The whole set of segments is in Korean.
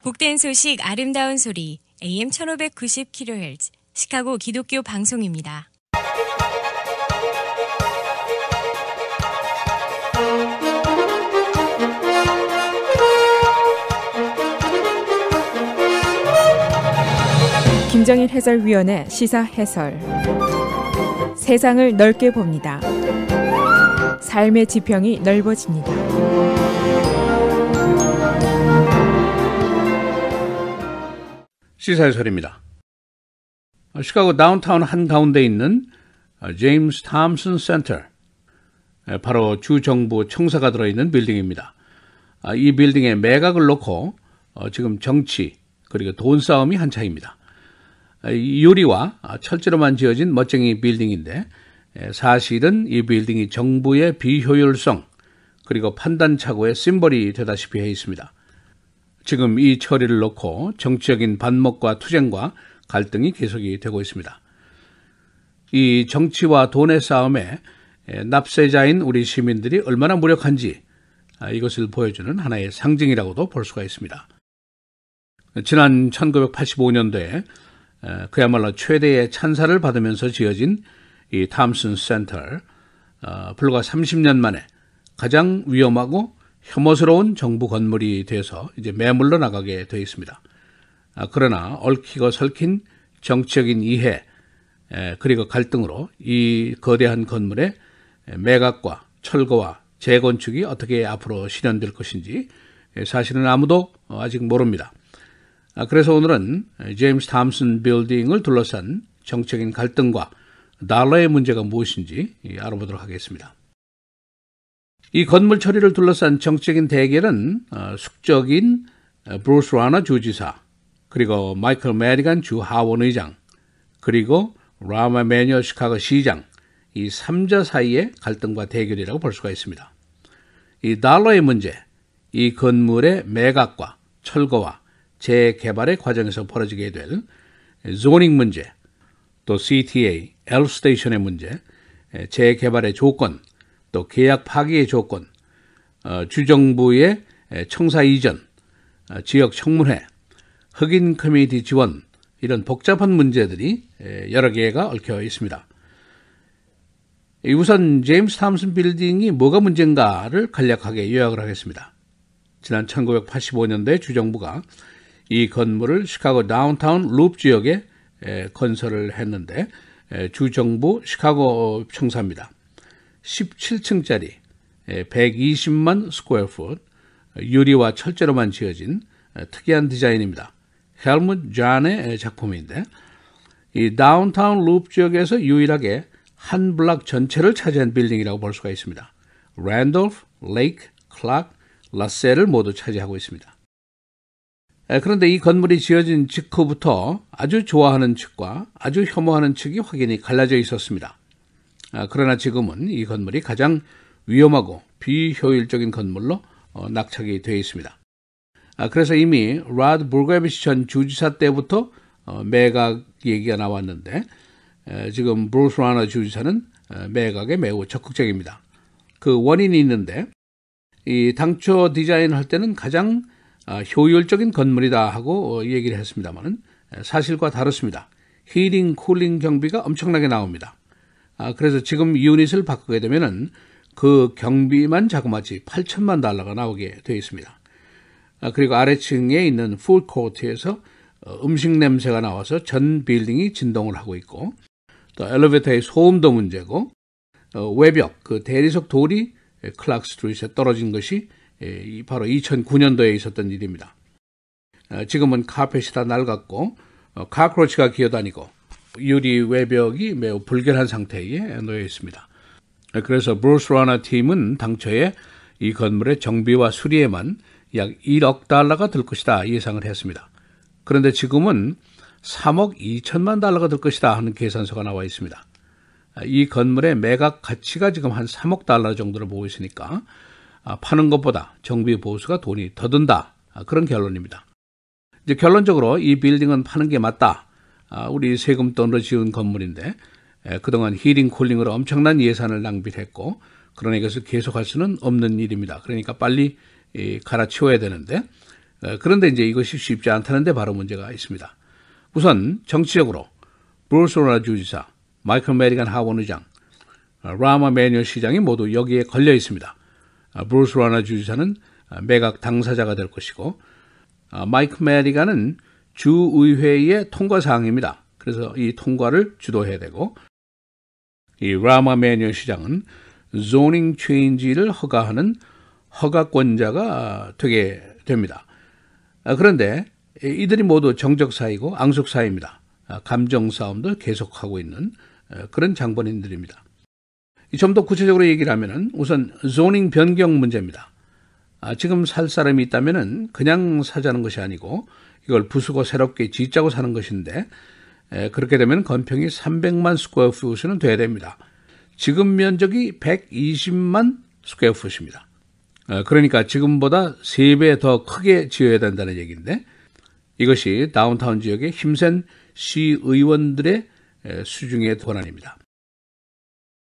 복된 소식 아름다운 소리 AM 1590kHz 시카고 기독교 방송입니다. 김정일 해설위원의 시사 해설. 세상을 넓게 봅니다. 삶의 지평이 넓어집니다. 시사 해설입니다. 시카고 다운타운 한가운데 있는 제임스 탐슨 센터, 바로 주정부 청사가 들어있는 빌딩입니다. 이 빌딩에 매각을 놓고 지금 정치 그리고 돈 싸움이 한창입니다. 유리와 철제로만 지어진 멋쟁이 빌딩인데 사실은 이 빌딩이 정부의 비효율성 그리고 판단착오의 심벌이 되다시피 해 있습니다. 지금 이 처리를 놓고 정치적인 반목과 투쟁과 갈등이 계속이 되고 있습니다. 이 정치와 돈의 싸움에 납세자인 우리 시민들이 얼마나 무력한지 이것을 보여주는 하나의 상징이라고도 볼 수가 있습니다. 지난 1985년도에 그야말로 최대의 찬사를 받으면서 지어진 이 탐슨 센터, 불과 30년 만에 가장 위험하고 혐오스러운 정부 건물이 돼서 이제 매물로 나가게 되어 있습니다. 그러나 얽히고 설킨 정치적인 이해 그리고 갈등으로 이 거대한 건물의 매각과 철거와 재건축이 어떻게 앞으로 실현될 것인지 사실은 아무도 아직 모릅니다. 그래서 오늘은 제임스 탐슨 빌딩을 둘러싼 정치적인 갈등과 달러의 문제가 무엇인지 알아보도록 하겠습니다. 이 건물 처리를 둘러싼 정치적인 대결은 숙적인 브루스 라너 주지사, 그리고 마이클 메디건 주 하원의장, 그리고 라마 매뉴얼 시카고 시장, 이 3자 사이의 갈등과 대결이라고 볼 수가 있습니다. 이 달러의 문제, 이 건물의 매각과 철거와 재개발의 과정에서 벌어지게 될 조닝 문제, 또 CTA, L스테이션의 문제, 재개발의 조건, 또 계약 파기의 조건, 주정부의 청사 이전, 지역 청문회, 흑인 커뮤니티 지원, 이런 복잡한 문제들이 여러 개가 얽혀 있습니다. 우선 제임스 탐슨 빌딩이 뭐가 문제인가를 간략하게 요약을 하겠습니다. 지난 1985년도에 주정부가 이 건물을 시카고 다운타운 룹 지역에 건설을 했는데 주정부 시카고 청사입니다. 17층짜리 120만 스퀘어 풋 유리와 철제로만 지어진 특이한 디자인입니다. 헬무트 잔의 작품인데 이 다운타운 룹 지역에서 유일하게 한 블락 전체를 차지한 빌딩이라고 볼 수가 있습니다. 랜돌프, 레이크, 클락, 라셀을 모두 차지하고 있습니다. 그런데 이 건물이 지어진 직후부터 아주 좋아하는 측과 아주 혐오하는 측이 확연히 갈라져 있었습니다. 그러나 지금은 이 건물이 가장 위험하고 비효율적인 건물로 낙착이 되어 있습니다. 그래서 이미 라드 불가비치 전 주지사 때부터 매각 얘기가 나왔는데 지금 브루스 라너 주지사는 매각에 매우 적극적입니다. 그 원인이 있는데 이 당초 디자인을 할 때는 가장 효율적인 건물이다 하고 얘기를 했습니다만 사실과 다릅니다. 히팅, 쿨링 경비가 엄청나게 나옵니다. 그래서 지금 유닛을 바꾸게 되면은 그 경비만 자그마치 $8천만 나오게 되어 있습니다. 그리고 아래층에 있는 푸드코트에서 음식 냄새가 나와서 전 빌딩이 진동을 하고 있고, 또 엘리베이터의 소음도 문제고, 외벽, 그 대리석 돌이 클락 스트리트에 떨어진 것이 바로 2009년도에 있었던 일입니다. 지금은 카펫이 다 낡았고 카크로치가 기어다니고 유리 외벽이 매우 불결한 상태에 놓여 있습니다. 그래서 브루스 라너 팀은 당초에 이 건물의 정비와 수리에만 약 $1억 들 것이다 예상을 했습니다. 그런데 지금은 $3억 2천만 들 것이다 하는 계산서가 나와 있습니다. 이 건물의 매각 가치가 지금 한 $3억 정도로 보고 있으니까 파는 것보다 정비 보수가 돈이 더 든다, 그런 결론입니다. 이제 결론적으로 이 빌딩은 파는 게 맞다. 우리 세금 돈으로 지은 건물인데 그동안 히팅 쿨링으로 엄청난 예산을 낭비했고, 그러나 이것을 계속할 수는 없는 일입니다. 그러니까 빨리 갈아치워야 되는데 그런데 이제 이것이 쉽지 않다는 데 바로 문제가 있습니다. 우선 정치적으로 브루스 로나 주지사, 마이클 메디건 하원 의장, 라마 매뉴얼 시장이 모두 여기에 걸려 있습니다. 브루스 로나 주지사는 매각 당사자가 될 것이고, 마이클 메디건은 주의회의 통과 사항입니다. 그래서 이 통과를 주도해야 되고, 이 라마 매뉴얼 시장은 zoning change를 허가하는 허가권자가 되게 됩니다. 그런데 이들이 모두 정적 사이고 앙숙 사이입니다. 감정 싸움도 계속하고 있는 그런 장본인들입니다. 좀 더 구체적으로 얘기를 하면은 우선 zoning 변경 문제입니다. 지금 살 사람이 있다면은 그냥 사자는 것이 아니고 이걸 부수고 새롭게 짓자고 사는 것인데, 그렇게 되면 건평이 300만 스퀘어풋은 돼야 됩니다. 지금 면적이 120만 스퀘어풋입니다. 그러니까 지금보다 3배 더 크게 지어야 된다는 얘기인데, 이것이 다운타운 지역의 힘센 시의원들의 수중의 권한입니다.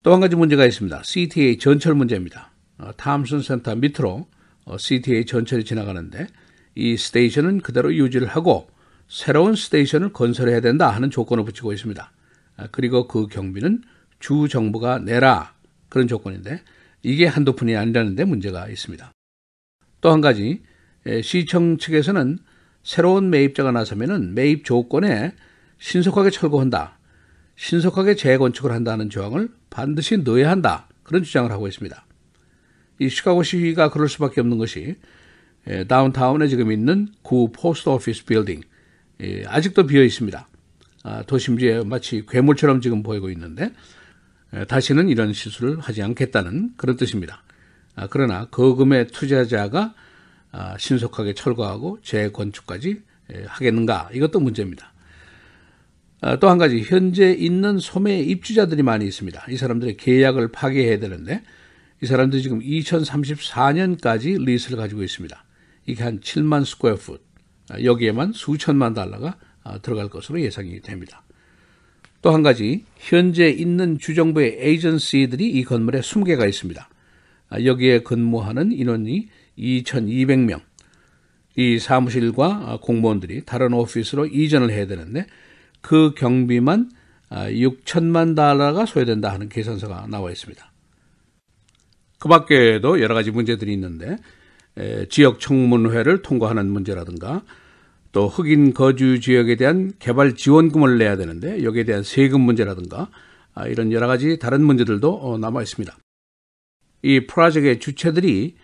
또 한 가지 문제가 있습니다. CTA 전철 문제입니다. 탐슨 센터 밑으로 CTA 전철이 지나가는데 이 스테이션은 그대로 유지를 하고 새로운 스테이션을 건설해야 된다 하는 조건을 붙이고 있습니다. 그리고 그 경비는 주 정부가 내라, 그런 조건인데 이게 한두 푼이 아니라는 데 문제가 있습니다. 또 한 가지, 시청 측에서는 새로운 매입자가 나서면은 매입 조건에 신속하게 철거한다, 신속하게 재건축을 한다는 조항을 반드시 넣어야 한다, 그런 주장을 하고 있습니다. 이 시카고시가 그럴 수밖에 없는 것이 다운타운에 지금 있는 구 포스트 오피스 빌딩, 아직도 비어 있습니다. 도심지에 마치 괴물처럼 지금 보이고 있는데 다시는 이런 실수를 하지 않겠다는 그런 뜻입니다. 그러나 거금의 투자자가 신속하게 철거하고 재건축까지 하겠는가, 이것도 문제입니다. 또 한 가지, 현재 있는 소매 입주자들이 많이 있습니다. 이 사람들의 계약을 파기해야 되는데 이 사람들이 지금 2034년까지 리스를 가지고 있습니다. 이게 한 7만 스퀘어풋, 여기에만 수천만 달러가 들어갈 것으로 예상이 됩니다. 또 한 가지, 현재 있는 주정부의 에이전시들이 이 건물에 20개가 있습니다. 여기에 근무하는 인원이 2,200명. 이 사무실과 공무원들이 다른 오피스로 이전을 해야 되는데 그 경비만 6천만 달러가 소요된다 하는 계산서가 나와 있습니다. 그 밖에도 여러 가지 문제들이 있는데 지역 청문회를 통과하는 문제라든가 또 흑인 거주 지역에 대한 개발 지원금을 내야 되는데 여기에 대한 세금 문제라든가 이런 여러 가지 다른 문제들도 남아 있습니다. 이 프로젝트의 주체들이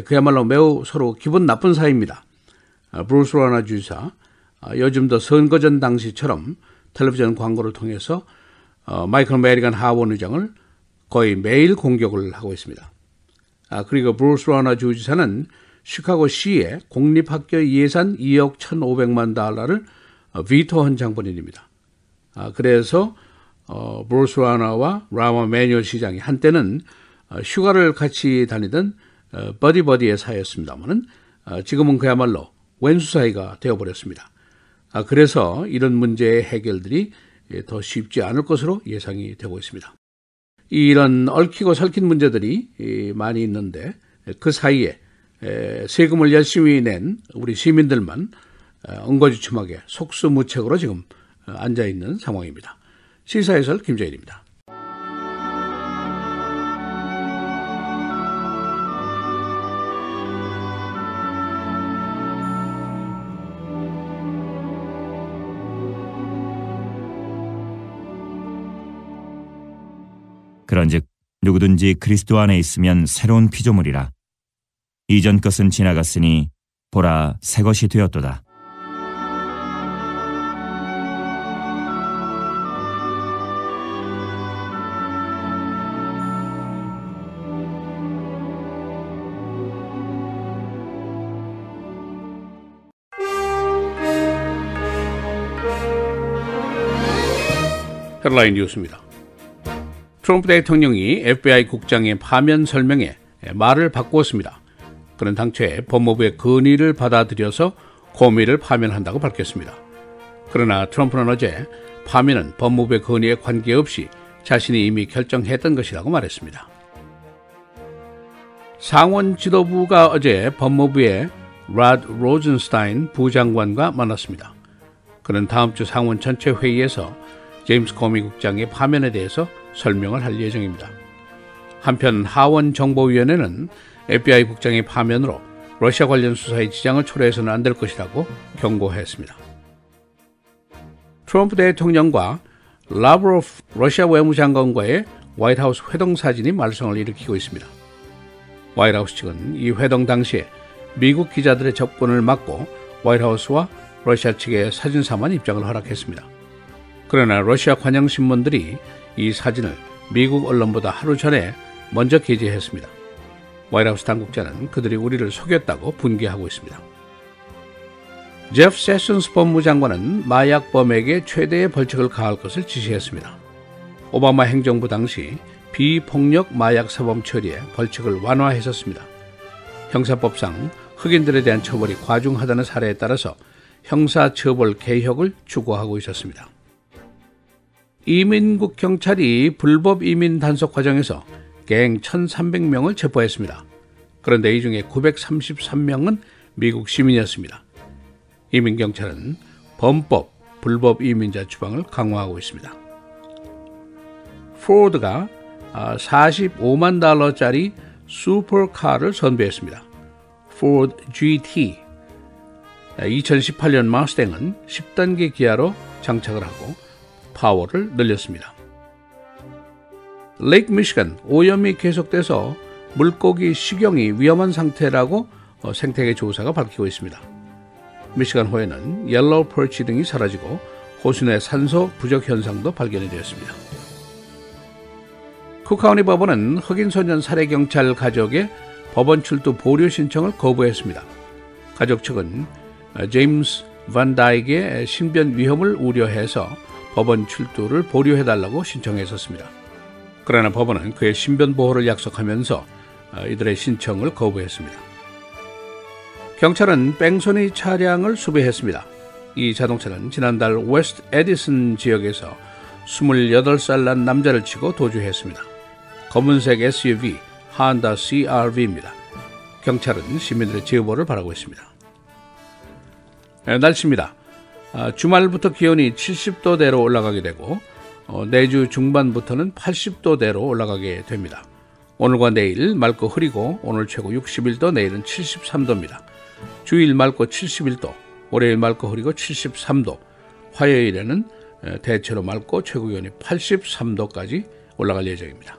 그야말로 매우 서로 기분 나쁜 사이입니다. 브루스 로나 주지사, 요즘도 선거전 당시처럼 텔레비전 광고를 통해서 마이클 메디건 하원 의장을 거의 매일 공격을 하고 있습니다. 그리고 브루스 로나 주지사는 시카고시의 공립학교 예산 2억 1,500만 달러를 비토한 장본인입니다. 그래서 브루스 로나와 라마 매뉴얼 시장이 한때는 휴가를 같이 다니던 버디버디의 사이였습니다만 지금은 그야말로 왼수 사이가 되어버렸습니다. 그래서 이런 문제의 해결들이 더 쉽지 않을 것으로 예상이 되고 있습니다. 이런 얽히고 설킨 문제들이 많이 있는데 그 사이에 세금을 열심히 낸 우리 시민들만 엉거주춤하게 속수무책으로 지금 앉아있는 상황입니다. 시사해설 김재일입니다. 그런즉 누구든지 그리스도 안에 있으면 새로운 피조물이라. 이전 것은 지나갔으니 보라 새 것이 되었도다. 헤드라인 뉴스입니다. 트럼프 대통령이 FBI 국장의 파면 설명에 말을 바꾸었습니다. 그는 당초에 법무부의 건의를 받아들여서 고미를 파면한다고 밝혔습니다. 그러나 트럼프는 어제 파면은 법무부의 건의에 관계없이 자신이 이미 결정했던 것이라고 말했습니다. 상원 지도부가 어제 법무부에 라드 로젠스타인 부장관과 만났습니다. 그는 다음 주 상원 전체 회의에서 제임스 코미 국장의 파면에 대해서 설명을 할 예정입니다. 한편 하원 정보위원회는 FBI 국장의 파면으로 러시아 관련 수사에 지장을 초래해서는 안 될 것이라고 경고했습니다. 트럼프 대통령과 라브로프 러시아 외무장관과의 화이트하우스 회동 사진이 말썽을 일으키고 있습니다. 화이트하우스 측은 이 회동 당시에 미국 기자들의 접근을 막고 화이트하우스와 러시아 측의 사진사만 입장을 허락했습니다. 그러나 러시아 관영신문들이 이 사진을 미국 언론보다 하루 전에 먼저 게재했습니다. 화이트하우스 당국자는 그들이 우리를 속였다고 분개하고 있습니다. 제프 세션스 법무장관은 마약범에게 최대의 벌칙을 가할 것을 지시했습니다. 오바마 행정부 당시 비폭력 마약 사범 처리에 벌칙을 완화했었습니다. 형사법상 흑인들에 대한 처벌이 과중하다는 사례에 따라서 형사처벌 개혁을 추구하고 있었습니다. 이민국 경찰이 불법 이민 단속 과정에서 갱 1,300명을 체포했습니다. 그런데 이 중에 933명은 미국 시민이었습니다. 이민경찰은 범법, 불법 이민자 추방을 강화하고 있습니다. 포드가 45만 달러짜리 슈퍼카를 선보였습니다. 포드 GT. 2018년 마스탱은 10단계 기아로 장착을 하고 파워를 늘렸습니다. 레이크 미시간 오염이 계속돼서 물고기 식용이 위험한 상태라고 생태계 조사가 밝히고 있습니다. 미시간 호에는 옐로우 퍼치 등이 사라지고 호수 내 산소 부족 현상도 발견이 되었습니다. 쿡카운티 법원은 흑인 소년 살해 경찰 가족의 법원 출두 보류 신청을 거부했습니다. 가족 측은 제임스 반 다이크의 신변 위험을 우려해서 법원 출두를 보류해달라고 신청했었습니다. 그러나 법원은 그의 신변 보호를 약속하면서 이들의 신청을 거부했습니다. 경찰은 뺑소니 차량을 수배했습니다. 이 자동차는 지난달 웨스트 에디슨 지역에서 28살 난 남자를 치고 도주했습니다. 검은색 SUV 한다 CR-V입니다. 경찰은 시민들의 제보를 바라고 있습니다. 날씨입니다. 주말부터 기온이 70도대로 올라가게 되고 내주 중반부터는 80도대로 올라가게 됩니다. 오늘과 내일 맑고 흐리고 오늘 최고 61도, 내일은 73도입니다. 주일 맑고 71도, 월요일 맑고 흐리고 73도, 화요일에는 대체로 맑고 최고 기온이 83도까지 올라갈 예정입니다.